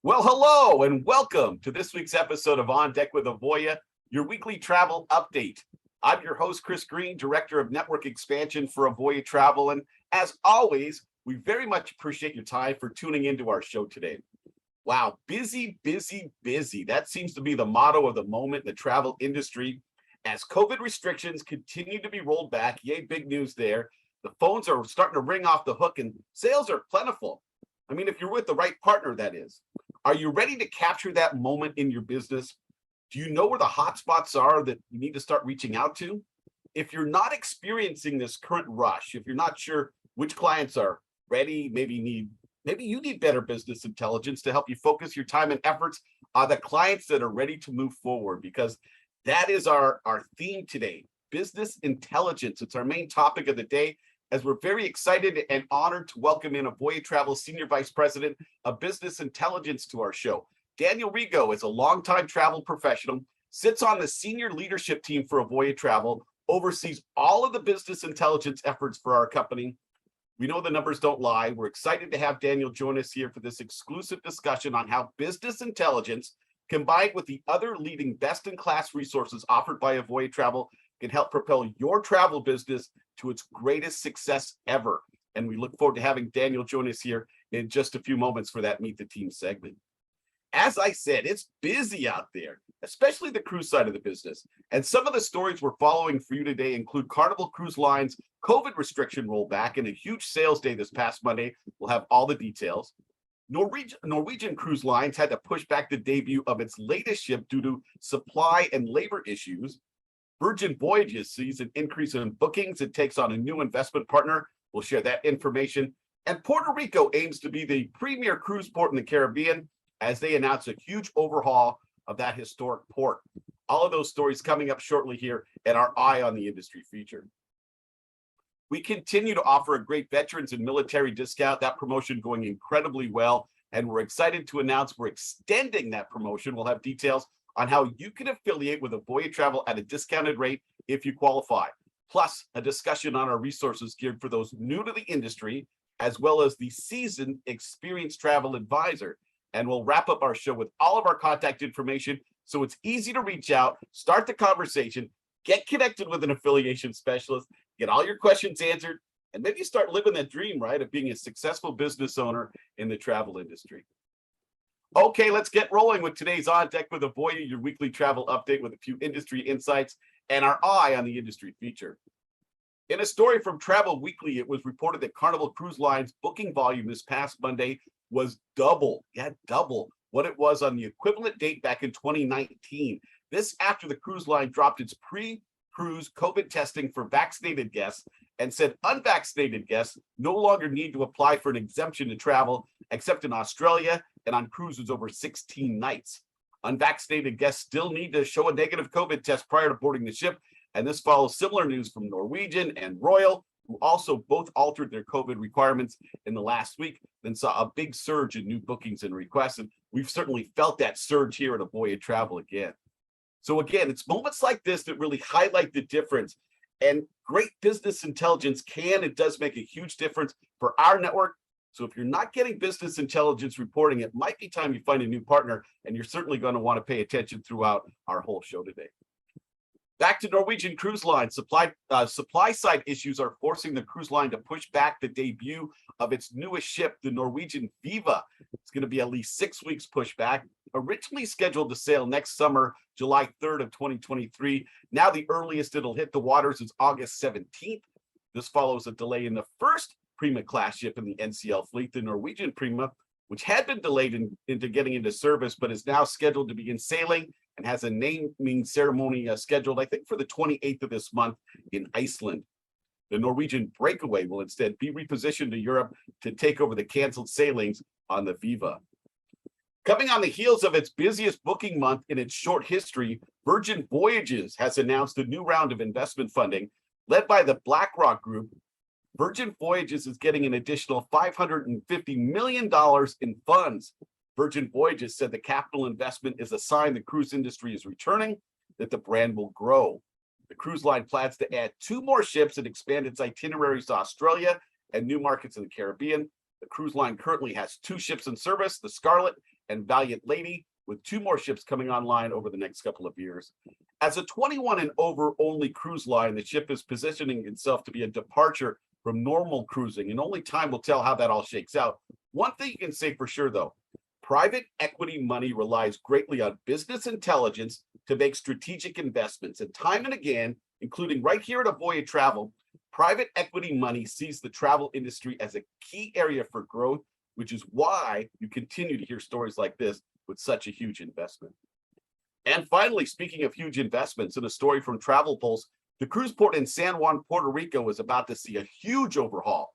Well, hello and welcome to this week's episode of On Deck with Avoya, your weekly travel update. I'm your host, Chris Greene, Director of Network Expansion for Avoya Travel. And as always, we very much appreciate your time for tuning into our show today. Wow, busy, busy, busy. That seems to be the motto of the moment in the travel industry. As COVID restrictions continue to be rolled back, yay, big news there. The phones are starting to ring off the hook and sales are plentiful. I mean, if you're with the right partner, that is. Are you ready to capture that moment in your business? Do you know where the hot spots are that you need to start reaching out to? If you're not experiencing this current rush, if you're not sure which clients are ready, maybe you need better business intelligence to help you focus your time and efforts on the clients that are ready to move forward, because that is our theme today, business intelligence. It's our main topic of the day, as we're very excited and honored to welcome in Avoya Travel Senior Vice President of Business Intelligence to our show. Daniel Rego is a longtime travel professional, sits on the senior leadership team for Avoya Travel, oversees all of the business intelligence efforts for our company. We know the numbers don't lie. We're excited to have Daniel join us here for this exclusive discussion on how business intelligence, combined with the other leading best-in-class resources offered by Avoya Travel, can help propel your travel business to its greatest success ever. And we look forward to having Daniel join us here in just a few moments for that Meet the Team segment. As I said, it's busy out there, especially the cruise side of the business. And some of the stories we're following for you today include Carnival Cruise Line's COVID restriction rollback and a huge sales day this past Monday. We'll have all the details. Norwegian Cruise Lines had to push back the debut of its latest ship due to supply and labor issues. Virgin Voyages sees an increase in bookings and takes on a new investment partner. We'll share that information. And Puerto Rico aims to be the premier cruise port in the Caribbean as they announce a huge overhaul of that historic port. All of those stories coming up shortly here at our Eye on the Industry feature. We continue to offer a great veterans and military discount, that promotion going incredibly well. And we're excited to announce we're extending that promotion. We'll have details on how you can affiliate with Avoya Travel at a discounted rate if you qualify. Plus, a discussion on our resources geared for those new to the industry, as well as the seasoned, experienced travel advisor. And we'll wrap up our show with all of our contact information, so it's easy to reach out, start the conversation, get connected with an affiliation specialist, get all your questions answered, and maybe start living that dream, right, of being a successful business owner in the travel industry. Okay, let's get rolling with today's On Deck with Avoya, your weekly travel update with a few industry insights and our Eye on the Industry feature. In a story from Travel Weekly, it was reported that Carnival Cruise Line's booking volume this past Monday was double what it was on the equivalent date back in 2019. This after the cruise line dropped its pre-cruise COVID testing for vaccinated guests and said unvaccinated guests no longer need to apply for an exemption to travel, except in Australia and on cruises over 16 nights. Unvaccinated guests still need to show a negative COVID test prior to boarding the ship, and this follows similar news from Norwegian and Royal, who also both altered their COVID requirements in the last week, then saw a big surge in new bookings and requests, and we've certainly felt that surge here at Avoya Travel again. So again, it's moments like this that really highlight the difference, and great business intelligence it does make a huge difference for our network. So if you're not getting business intelligence reporting, it might be time you find a new partner, and you're certainly going to want to pay attention throughout our whole show today. Back to Norwegian Cruise Line. Supply side issues are forcing the cruise line to push back the debut of its newest ship, the Norwegian Viva. It's going to be at least 6 weeks pushback. Originally scheduled to sail next summer, July 3rd of 2023. Now the earliest it'll hit the waters is August 17th. This follows a delay in the first Prima class ship in the NCL fleet, the Norwegian Prima, which had been delayed into getting into service, but is now scheduled to begin sailing and has a naming ceremony scheduled, I think, for the 28th of this month in Iceland. The Norwegian Breakaway will instead be repositioned to Europe to take over the canceled sailings on the Viva. Coming on the heels of its busiest booking month in its short history, Virgin Voyages has announced a new round of investment funding led by the BlackRock Group. Virgin Voyages is getting an additional $550 million in funds. Virgin Voyages said the capital investment is a sign the cruise industry is returning, that the brand will grow. The cruise line plans to add 2 more ships and expand its itineraries to Australia and new markets in the Caribbean. The cruise line currently has 2 ships in service, the Scarlet and Valiant Lady, with 2 more ships coming online over the next couple of years. As a 21 and over only cruise line, the ship is positioning itself to be a departure from normal cruising, and only time will tell how that all shakes out. One thing you can say for sure, though, private equity money relies greatly on business intelligence to make strategic investments. And time and again, including right here at Avoya Travel, private equity money sees the travel industry as a key area for growth, which is why you continue to hear stories like this with such a huge investment. And finally, speaking of huge investments, in a story from Travel Pulse, the cruise port in San Juan, Puerto Rico is about to see a huge overhaul,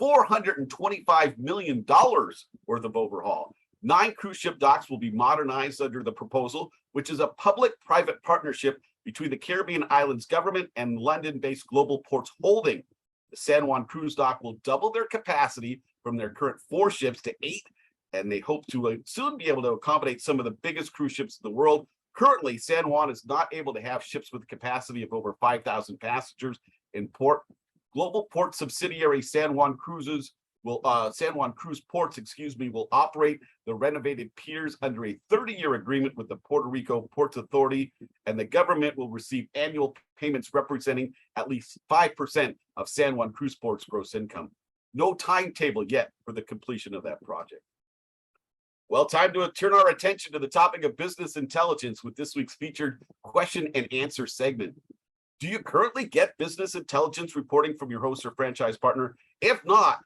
$425 million worth of overhaul. 9 cruise ship docks will be modernized under the proposal, which is a public-private partnership between the Caribbean islands government and London-based Global Ports Holding. The San Juan cruise dock will double their capacity from their current 4 ships to 8, and they hope to soon be able to accommodate some of the biggest cruise ships in the world. Currently, San Juan is not able to have ships with a capacity of over 5,000 passengers in port. Global Port subsidiary San Juan Cruise Ports, will operate the renovated piers under a 30-year agreement with the Puerto Rico Ports Authority, and the government will receive annual payments representing at least 5% of San Juan Cruise Ports' gross income. No timetable yet for the completion of that project. Well, time to turn our attention to the topic of business intelligence with this week's featured question and answer segment. Do you currently get business intelligence reporting from your host or franchise partner? If not,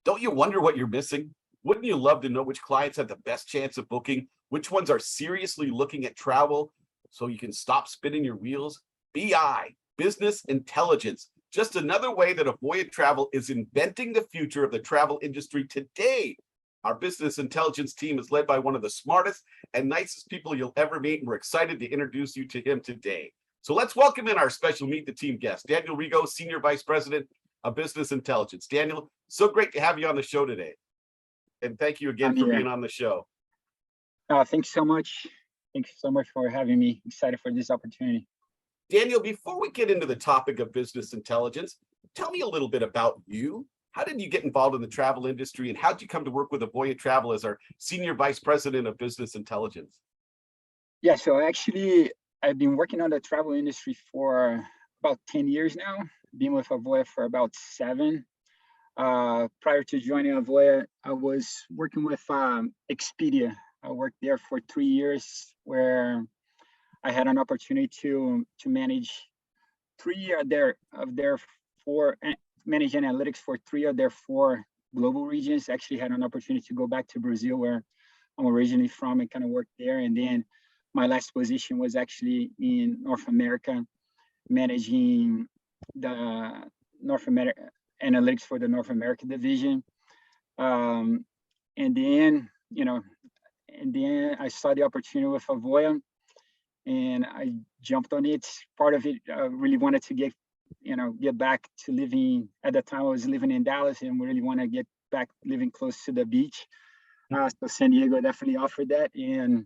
don't you wonder what you're missing? Wouldn't you love to know which clients have the best chance of booking, which ones are seriously looking at travel so you can stop spinning your wheels? BI, business intelligence, just another way that Avoya Travel is inventing the future of the travel industry today. Our business intelligence team is led by one of the smartest and nicest people you'll ever meet, and we're excited to introduce you to him today. So let's welcome in our special Meet the Team guest, Daniel Rego, Senior Vice President of Business Intelligence. Daniel, so great to have you on the show today. And thank you again for being on the show. Thanks so much. Thanks so much for having me. Excited for this opportunity. Daniel, before we get into the topic of business intelligence, tell me a little bit about you. How did you get involved in the travel industry, and how did you come to work with Avoya Travel as our Senior Vice President of Business Intelligence? Yeah, so actually, I've been working on the travel industry for about 10 years now. Been with Avoya for about 7. Prior to joining Avoya, I was working with Expedia. I worked there for 3 years, where I had an opportunity to manage 3 of their 4, manage analytics for 3 of their 4 global regions. Actually had an opportunity to go back to Brazil, where I'm originally from, and kind of work there. And then my last position was actually in North America, managing the North America analytics for the North America division. And then I saw the opportunity with Avoya, and I jumped on it. Part of it, really wanted to get back to living. At the time, I was living in Dallas, and really want to get back living close to the beach. So San Diego definitely offered that, and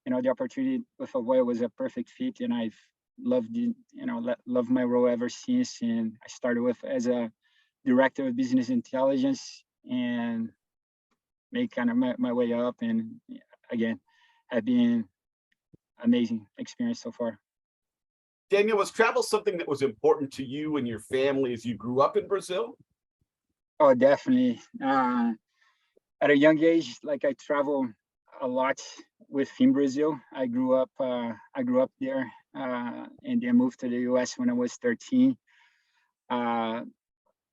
the opportunity with Avoya was a perfect fit, and I've loved my role ever since. And I started as a director of business intelligence, and made kind of my way up, and again, have been amazing experience so far. Daniel, was travel something that was important to you and your family as you grew up in Brazil? Oh, definitely. At a young age, I travel a lot within Brazil. I grew up there, and then moved to the US when I was 13.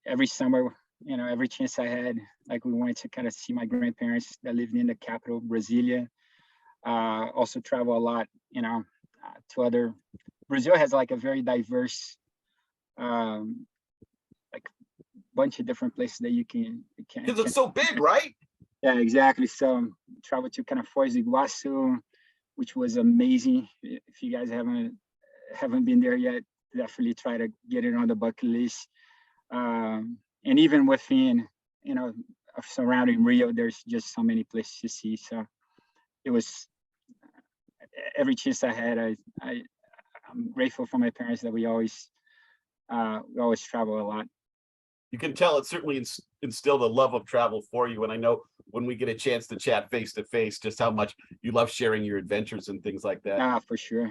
Every summer, every chance I had, we wanted to kind of see my grandparents that lived in the capital, Brasilia. Also travel a lot, to other. Brazil has a very diverse, bunch of different places that you can. Because it's so big, right? Yeah, exactly. So travel to kind of Foz do Iguaçu, which was amazing. If you guys haven't been there yet, definitely try to get it on the bucket list. And even within, surrounding Rio, there's just so many places to see. So it was every chance I had. I'm grateful for my parents that we always travel a lot. You can tell it certainly instilled a love of travel for you. And I know when we get a chance to chat face to face, just how much you love sharing your adventures and things like that. Ah, for sure.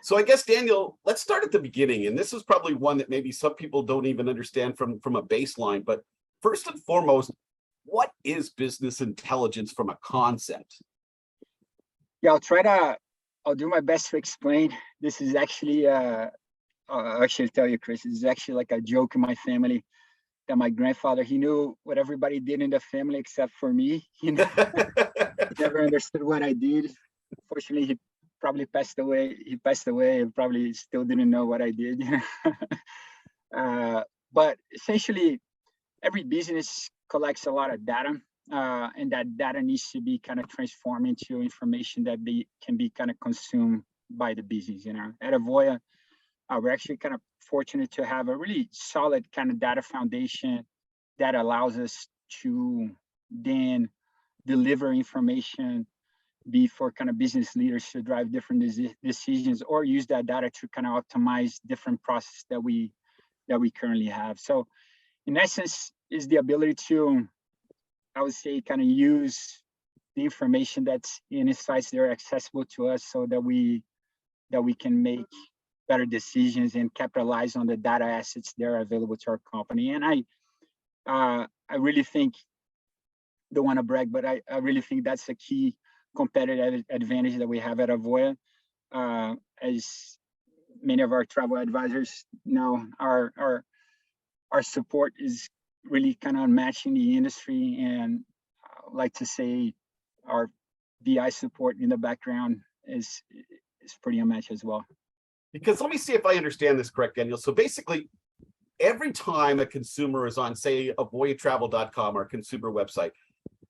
So I guess, Daniel, let's start at the beginning. And this is probably one that maybe some people don't even understand from a baseline. But first and foremost, what is business intelligence from a concept? Yeah, I'll do my best to explain. This is actually, I'll actually tell you, Chris, this is actually like a joke in my family that my grandfather, he knew what everybody did in the family except for me. He never understood what I did. Fortunately, he probably passed away. He passed away and probably still didn't know what I did. But essentially, every business collects a lot of data, and that data needs to be kind of transformed into information that can be kind of consumed by the business. At Avoya, we're actually kind of fortunate to have a really solid kind of data foundation that allows us to then deliver information be for kind of business leaders to drive different decisions or use that data to kind of optimize different processes that we currently have. So in essence is the ability to, I would say, kind of use the information that's in insights that are accessible to us so that we can make better decisions and capitalize on the data assets that are available to our company. And I really think, don't want to brag, but I really think that's a key competitive advantage that we have at Avoya. As many of our travel advisors know, our support is really kind of matching the industry, and I like to say our BI support in the background is pretty unmatched as well. Because let me see if I understand this correct, Daniel. So basically, every time a consumer is on, say, avoyatravel.com, our consumer website,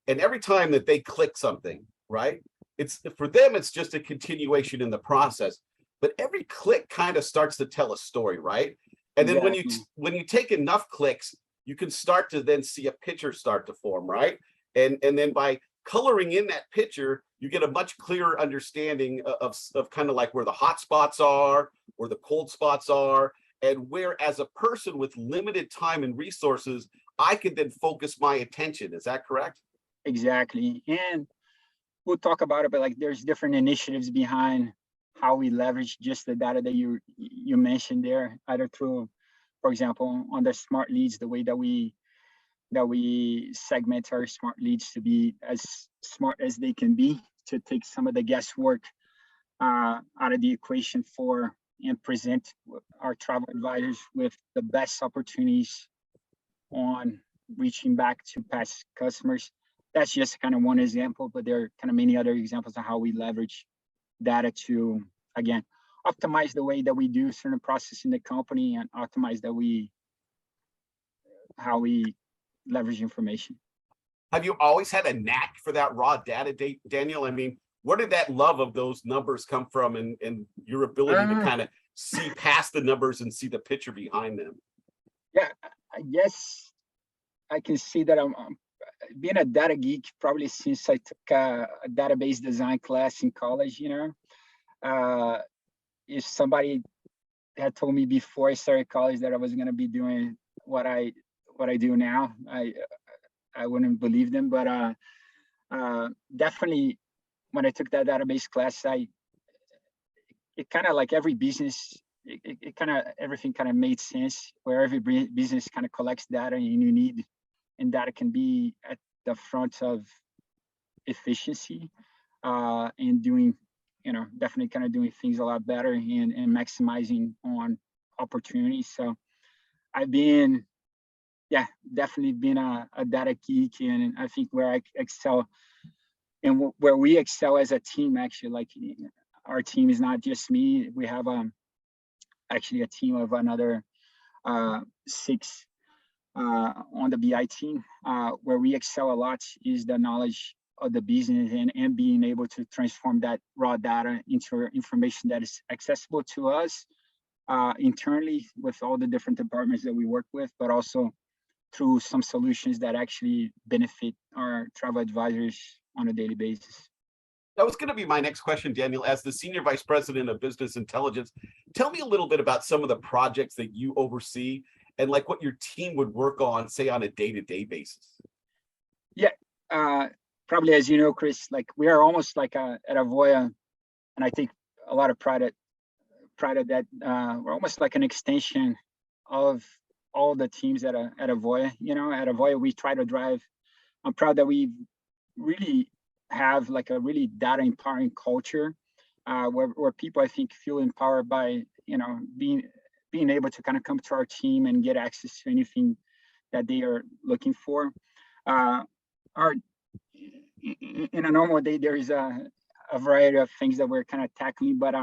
and every time that they click something, right? It's for them, it's just a continuation in the process. But every click kind of starts to tell a story, right? And then when you take enough clicks, you can start to then see a picture start to form, right? And then by coloring in that picture, you get a much clearer understanding of kind of like where the hot spots are, where the cold spots are, and where, as a person with limited time and resources, I can then focus my attention. Is that correct? Exactly. And we'll talk about it, but like there's different initiatives behind how we leverage just the data that you mentioned there, either through, for example, on the smart leads, the way that we segment our smart leads to be as smart as they can be, to take some of the guesswork out of the equation for and present our travel advisors with the best opportunities on reaching back to past customers. That's just kind of one example, but there are kind of many other examples of how we leverage data to, again, optimize the way that we do certain processes in the company and optimize how we leverage information. Have you always had a knack for that raw data, Daniel? I mean, where did that love of those numbers come from, and your ability to kind of see past the numbers and see the picture behind them? Yeah, I guess I can see that I'm being a data geek probably since I took a database design class in college. If somebody had told me before I started college that I was going to be doing what I do now, I wouldn't believe them. But definitely when I took that database class, it kind of like every business, it kind of, everything kind of made sense, where every business kind of collects data and you need, and data can be at the front of efficiency and doing, definitely kind of doing things a lot better and maximizing on opportunities. So I've been, definitely been a data geek, and I think where I excel and where we excel as a team, actually, like our team is not just me. We have actually a team of another 6 on the BI team. Where we excel a lot is the knowledge of the business and being able to transform that raw data into information that is accessible to us internally with all the different departments that we work with, but also through some solutions that actually benefit our travel advisors on a daily basis. That was going to be my next question, Daniel. As the Senior Vice President of Business Intelligence, tell me a little bit about some of the projects that you oversee and like what your team would work on, say, on a day-to-day basis. Yeah, Probably, as you know, Chris, like we are almost like at Avoya, and I take a lot of pride of that. We're almost like an extension of all the teams at Avoya. You know, at Avoya, we try to drive. I'm proud that we really have like a really data empowering culture, where people, I think, feel empowered by, you know, being able to kind of come to our team and get access to anything that they are looking for. Uh, our in a normal day, there is a variety of things that we're kind of tackling, but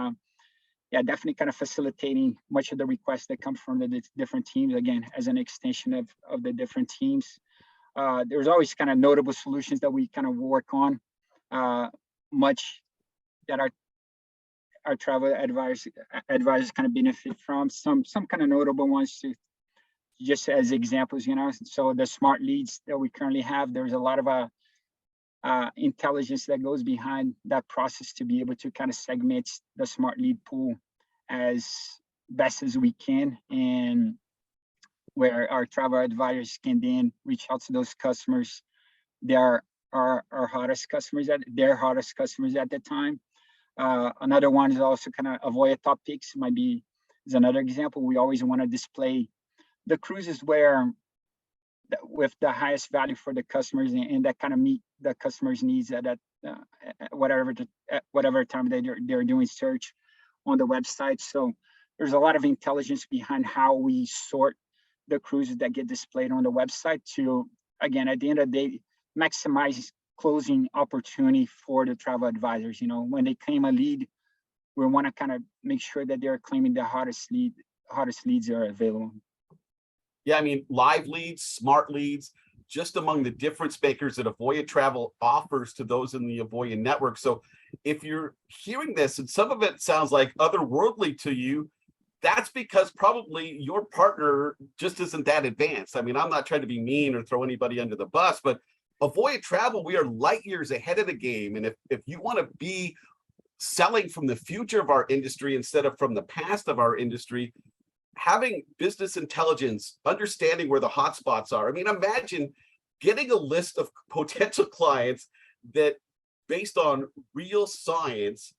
yeah, definitely kind of facilitating much of the requests that come from the different teams, again, as an extension of the different teams. There's always kind of notable solutions that we kind of work on, much that our travel advisors kind of benefit from. Some kind of notable ones to just as examples, you know. So the smart leads that we currently have, there's a lot of intelligence that goes behind that process to be able to kind of segment the smart lead pool as best as we can, and where our travel advisors can then reach out to those customers. They are our hottest customers at the time. Another one is also kind of Avoya top picks is another example. We always want to display the cruises where with the highest value for the customers, and that kind of meet the customers' needs at whatever time they're doing search on the website. So there's a lot of intelligence behind how we sort the cruises that get displayed on the website to, again, at the end of the day, maximize closing opportunity for the travel advisors. You know, when they claim a lead, we want to kind of make sure that they're claiming the hottest leads are available. Yeah, I mean, live leads, smart leads, just among the difference makers that Avoya Travel offers to those in the Avoya network. So if you're hearing this and some of it sounds like otherworldly to you, that's because probably your partner just isn't that advanced. I mean, I'm not trying to be mean or throw anybody under the bus, but Avoya Travel, we are light years ahead of the game. And if you want to be selling from the future of our industry instead of from the past of our industry, having business intelligence, understanding where the hotspots are. I mean, imagine getting a list of potential clients that, based on real science,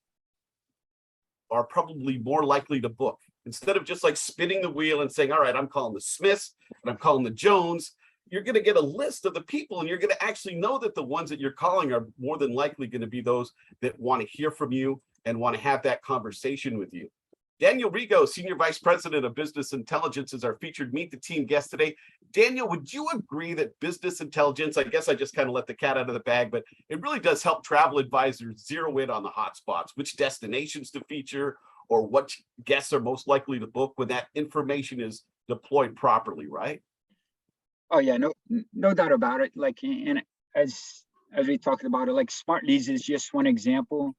are probably more likely to book, instead of just like spinning the wheel and saying, all right, I'm calling the Smiths and I'm calling the Jones. You're going to get a list of the people, and you're going to actually know that the ones that you're calling are more than likely going to be those that want to hear from you and want to have that conversation with you. Daniel Rego, Senior Vice President of Business Intelligence, is our featured Meet the Team guest today. Daniel, would you agree that business intelligence, I guess I just kind of let the cat out of the bag, but it really does help travel advisors zero in on the hotspots, which destinations to feature, or what guests are most likely to book when that information is deployed properly, right? Oh yeah, no doubt about it. Like, and as we talked about it, like smart leads is just one example.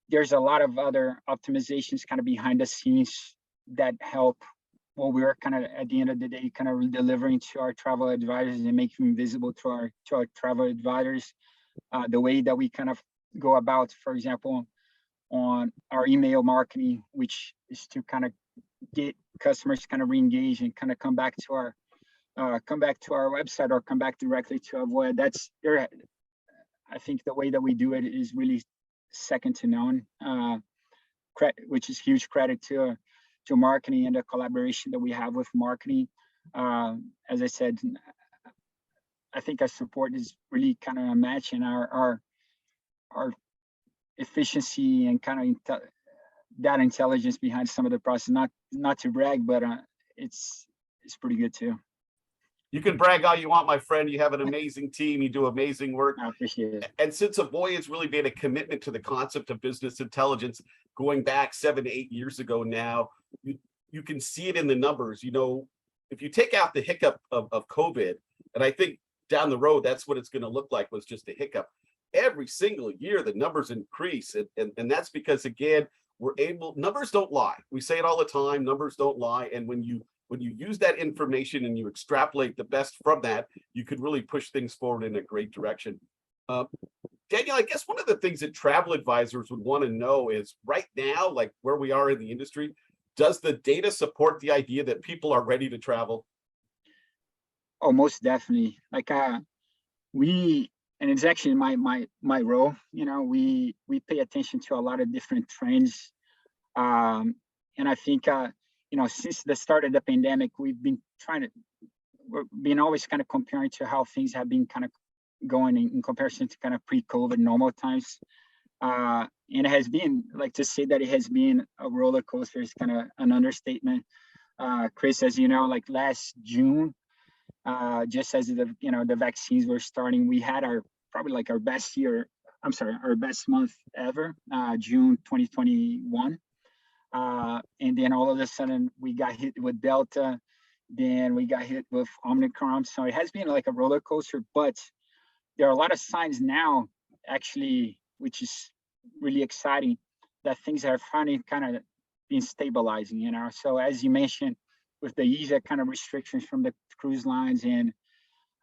There's a lot of other optimizations kind of behind the scenes that help what we're kind of, at the end of the day, kind of delivering to our travel advisors and making them visible to our travel advisors. The way that we kind of go about, for example, on our email marketing, which is to kind of get customers kind of re-engage and kind of come back to our website or come back directly to Avoya. That's there. I think the way that we do it is really second to none, which is huge credit to marketing and the collaboration that we have with marketing. As I said, I think our support is really kind of matching our efficiency and kind of data intelligence behind some of the process. Not to brag, but it's pretty good too. You can brag all you want, my friend. You have an amazing team. You do amazing work. I appreciate it. And since Avoya has really made a commitment to the concept of business intelligence, going back 7 to 8 years ago now, you can see it in the numbers. You know, if you take out the hiccup of COVID, and I think down the road, that's what it's going to look like, was just a hiccup. Every single year, the numbers increase. And that's because, again, numbers don't lie. We say it all the time, numbers don't lie. And when you use that information and you extrapolate the best from that, you could really push things forward in a great direction. Daniel, I guess one of the things that travel advisors would want to know is, right now, like where we are in the industry, does the data support the idea that people are ready to travel? Oh, most definitely. Like and it's actually my role, we pay attention to a lot of different trends. And I think, since the start of the pandemic, we've been we've been always kind of comparing to how things have been kind of going in comparison to kind of pre-COVID normal times. And it has been, like, to say that it has been a roller coaster is kind of an understatement. Chris, as you know, like last June, just as the vaccines were starting, we had probably like our best month ever, June 2021. And then all of a sudden we got hit with Delta, then we got hit with Omicron. So it has been like a roller coaster, but there are a lot of signs now, actually, which is really exciting, that things are finally kind of been stabilizing, So as you mentioned, with the ease of kind of restrictions from the cruise lines and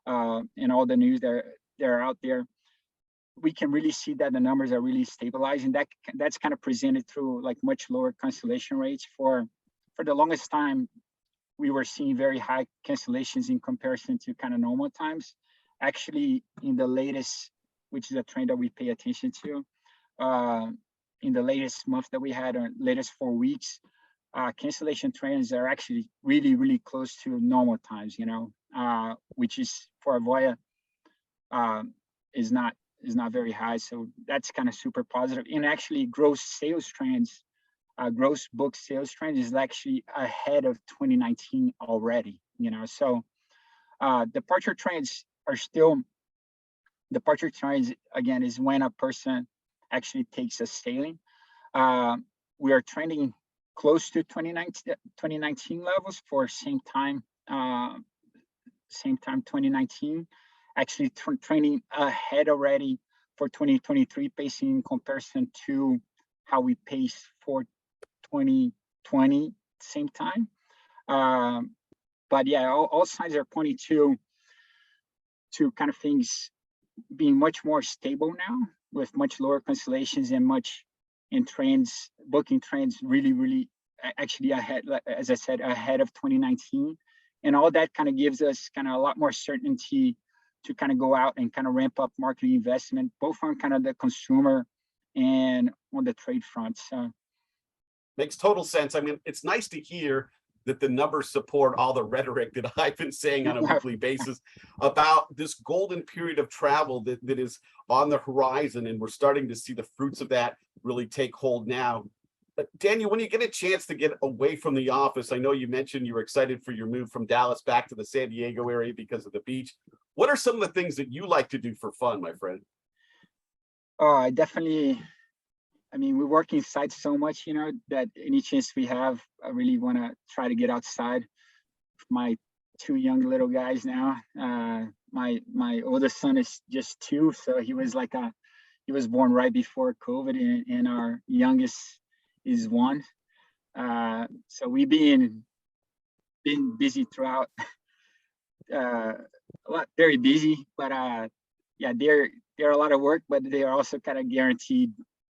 all the news that are out there, we can really see that the numbers are really stabilizing. That's kind of presented through like much lower cancellation rates. For the longest time, we were seeing very high cancellations in comparison to kind of normal times. Actually, in the latest, which is a trend that we pay attention to, in the latest month that we had, or latest 4 weeks, cancellation trends are actually really, really close to normal times, which is for Avoya, is not very high. So that's kind of super positive. And actually gross sales trends, gross book sales trends is actually ahead of 2019 already, So departure trends are still, departure trends, again, is when a person actually takes a sailing. We are trending close to 2019 levels for same time 2019, actually trending ahead already for 2023 pacing in comparison to how we paced for 2020 same time. But yeah, all signs are pointing to kind of things being much more stable now, with much lower cancellations and trends, booking trends really actually ahead, as I said, ahead of 2019. And all that kind of gives us kind of a lot more certainty to kind of go out and kind of ramp up marketing investment, both on kind of the consumer and on the trade front. So makes total sense. I mean, it's nice to hear that the numbers support all the rhetoric that I've been saying on a weekly basis about this golden period of travel that is on the horizon, and we're starting to see the fruits of that really take hold now. Daniel, when you get a chance to get away from the office, I know you mentioned you were excited for your move from Dallas back to the San Diego area because of the beach. What are some of the things that you like to do for fun, my friend? I definitely, I mean, we work inside so much, that any chance we have, I really want to try to get outside. My two young little guys now. My oldest son is just 2, so he was born right before COVID, and our youngest is 1. So we've been busy throughout, very busy, but yeah, they're a lot of work, but they are also kind of guaranteed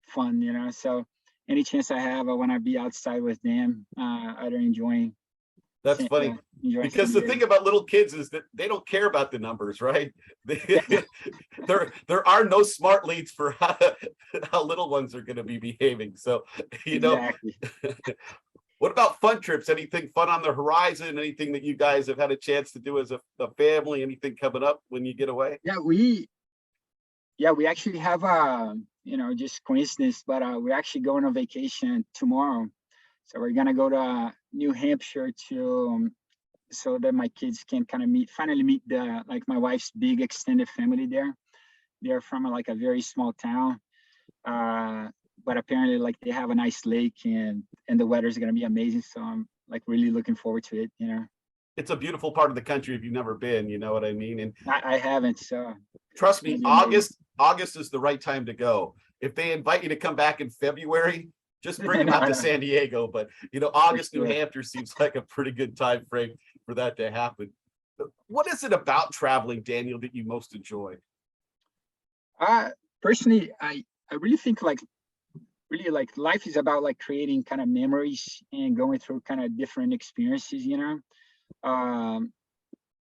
fun, So any chance I have, I want to be outside with them, either enjoying. That's funny, because the thing about little kids is that they don't care about the numbers, right? There are no smart leads for how little ones are going to be behaving. So, Exactly. What about fun trips? Anything fun on the horizon? Anything that you guys have had a chance to do as a family? Anything coming up when you get away? Yeah, we actually have just coincidence, but we're actually going on vacation tomorrow. So we're gonna go to New Hampshire so that my kids can kind of finally meet my wife's big extended family there. They're from like a very small town, but apparently like they have a nice lake, and the weather's gonna be amazing. So I'm like really looking forward to it. It's a beautiful part of the country if you've never been. You know what I mean? And I haven't. So trust me, August is the right time to go. If they invite you to come back in February, just bring them out to San Diego. But August, New Hampshire seems like a pretty good time frame for that to happen. What is it about traveling, Daniel, that you most enjoy? Personally, I really think like life is about like creating kind of memories and going through kind of different experiences,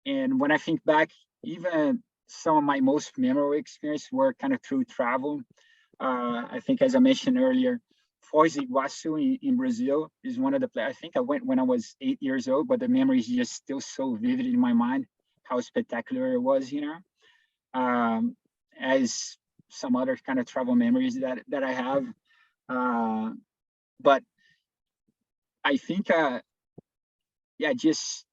and when I think back, even some of my most memorable experiences were kind of through travel. I think, as I mentioned earlier, Foz do Iguaçu in Brazil is one of the places. I think I went when I was 8 years old, but the memory is just still so vivid in my mind, how spectacular it was, as some other kind of travel memories that I have. But I think, yeah, it's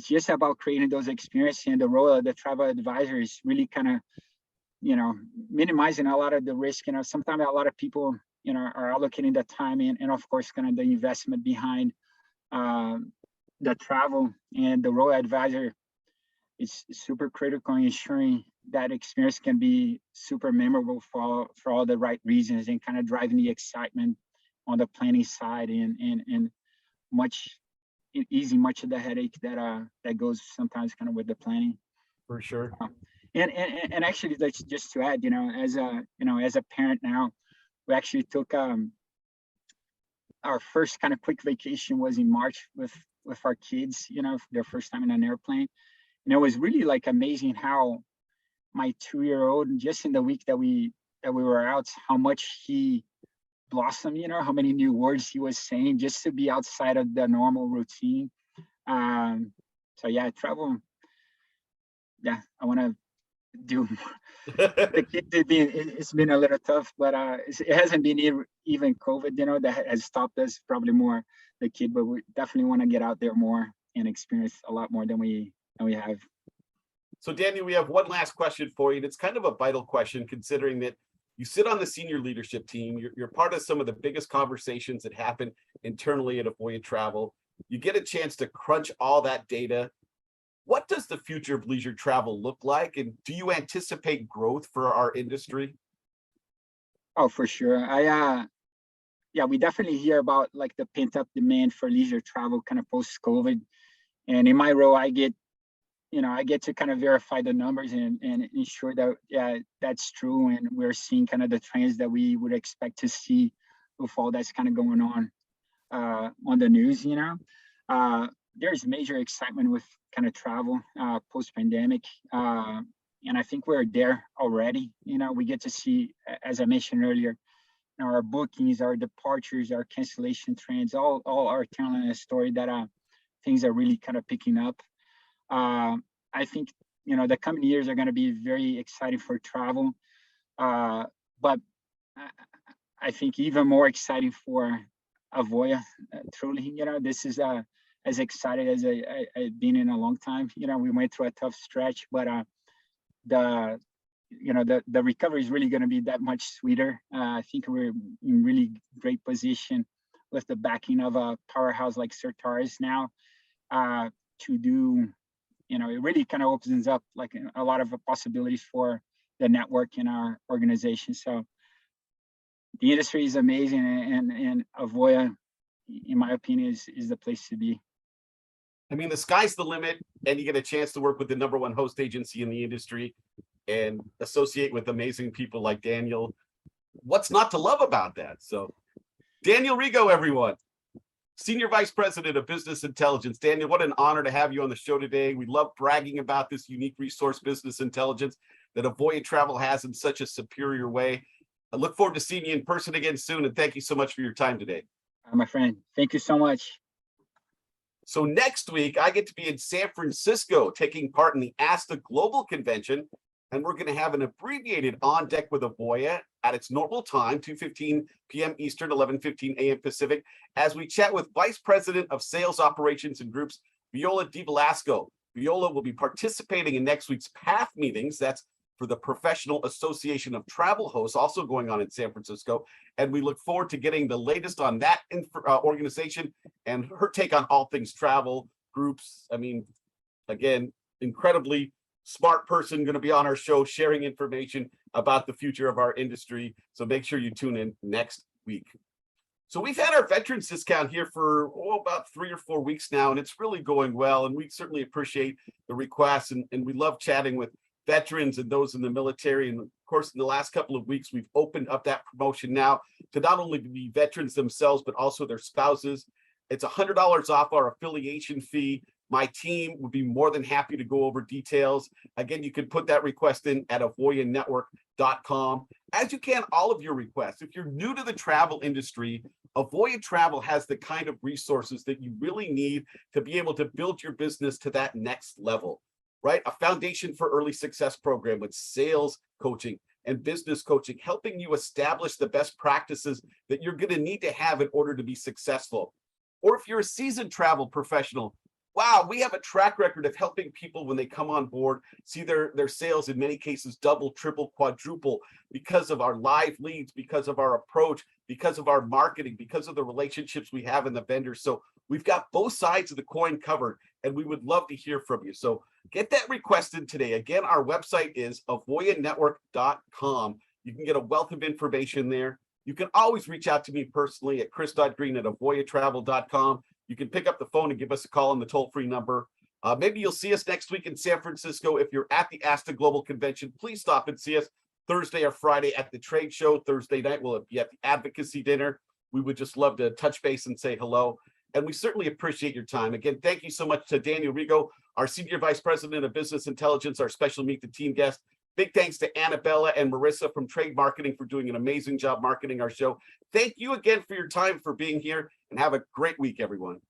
just about creating those experiences, and the role of the travel advisor is really kind of, minimizing a lot of the risk. Sometimes a lot of people, are allocating the time and of course, kind of the investment behind the travel, and the role advisor is super critical in ensuring that experience can be super memorable for all the right reasons, and kind of driving the excitement on the planning side, and much easy much of the headache that goes sometimes kind of with the planning. For sure. And actually, just to add, as a parent now, we actually took our first kind of quick vacation was in March with our kids, their first time in an airplane. And it was really like amazing how my 2-year-old, just in the week that we were out, how much he blossomed, how many new words he was saying just to be outside of the normal routine. So yeah, travel. Yeah, I want to do the kid it's been a little tough, but it hasn't been even COVID, that has stopped us, probably more the kid, but we definitely want to get out there more and experience a lot more than we have. So Daniel, we have one last question for you, and it's kind of a vital question, considering that you sit on the senior leadership team. You're part of some of the biggest conversations that happen internally at Avoya Travel. You get a chance to crunch all that data. What does the future of leisure travel look like? And do you anticipate growth for our industry? Oh, for sure. Yeah, we definitely hear about like the pent up demand for leisure travel kind of post COVID. And in my role, I get to kind of verify the numbers and ensure that, yeah, that's true. And we're seeing kind of the trends that we would expect to see with all that's kind of going on the news, there's major excitement with kind of travel post pandemic. And I think we're there already. We get to see, as I mentioned earlier, our bookings, our departures, our cancellation trends, all are telling a story that things are really kind of picking up. I think, the coming years are going to be very exciting for travel. But I think even more exciting for Avoya, truly. This is as excited as I've been in a long time. We went through a tough stretch, but the recovery is really going to be that much sweeter. I think we're in really great position with the backing of a powerhouse like Certares now to do, it really kind of opens up like a lot of possibilities for the network in our organization. So the industry is amazing, and Avoya, in my opinion, is the place to be. I mean, the sky's the limit, and you get a chance to work with the #1 host agency in the industry and associate with amazing people like Daniel. What's not to love about that? So, Daniel Rego, everyone, Senior Vice President of Business Intelligence. Daniel, what an honor to have you on the show today. We love bragging about this unique resource, business intelligence, that Avoya Travel has in such a superior way. I look forward to seeing you in person again soon, and thank you so much for your time today. My friend, thank you so much. So next week, I get to be in San Francisco taking part in the ASTA Global Convention, and we're going to have an abbreviated On Deck with Avoya at its normal time, 2:15 p.m. Eastern, 11:15 a.m. Pacific, as we chat with Vice President of Sales Operations and Groups, Viola Di Velasco. Viola will be participating in next week's PATH meetings. That's for the Professional Association of Travel Hosts, also going on in San Francisco. And we look forward to getting the latest on that organization and her take on all things travel, groups. I mean, again, incredibly smart person going to be on our show sharing information about the future of our industry. So make sure you tune in next week. So we've had our veterans discount here for about 3 or 4 weeks now, and it's really going well. And we certainly appreciate the requests, and we love chatting with veterans and those in the military. And of course, in the last couple of weeks, we've opened up that promotion now to not only be veterans themselves, but also their spouses. It's $100 off our affiliation fee My team would be more than happy to go over details. Again, you can put that request in at avoyanetwork.com, as you can all of your requests. If you're new to the travel industry, Avoya Travel has the kind of resources that you really need to be able to build your business to that next level, right? A foundation for early success program with sales coaching and business coaching, helping you establish the best practices that you're going to need to have in order to be successful. Or if you're a seasoned travel professional, wow, we have a track record of helping people when they come on board see their sales in many cases double, triple, quadruple because of our live leads, because of our approach, because of our marketing, because of the relationships we have in the vendors. So we've got both sides of the coin covered, and we would love to hear from you. So get that requested today. Again, our website is avoyanetwork.com. You can get a wealth of information there. You can always reach out to me personally at chris.greene@avoyatravel.com. You can pick up the phone and give us a call on the toll-free number. Maybe you'll see us next week in San Francisco. If you're at the ASTA Global Convention, please stop and see us Thursday or Friday at the trade show. Thursday night, we'll be at the advocacy dinner. We would just love to touch base and say hello. And we certainly appreciate your time. Again, thank you so much to Daniel Rego, our Senior Vice President of Business Intelligence, our special Meet the Team guest. Big thanks to Annabella and Marissa from Trade Marketing for doing an amazing job marketing our show. Thank you again for your time, for being here, and have a great week, everyone.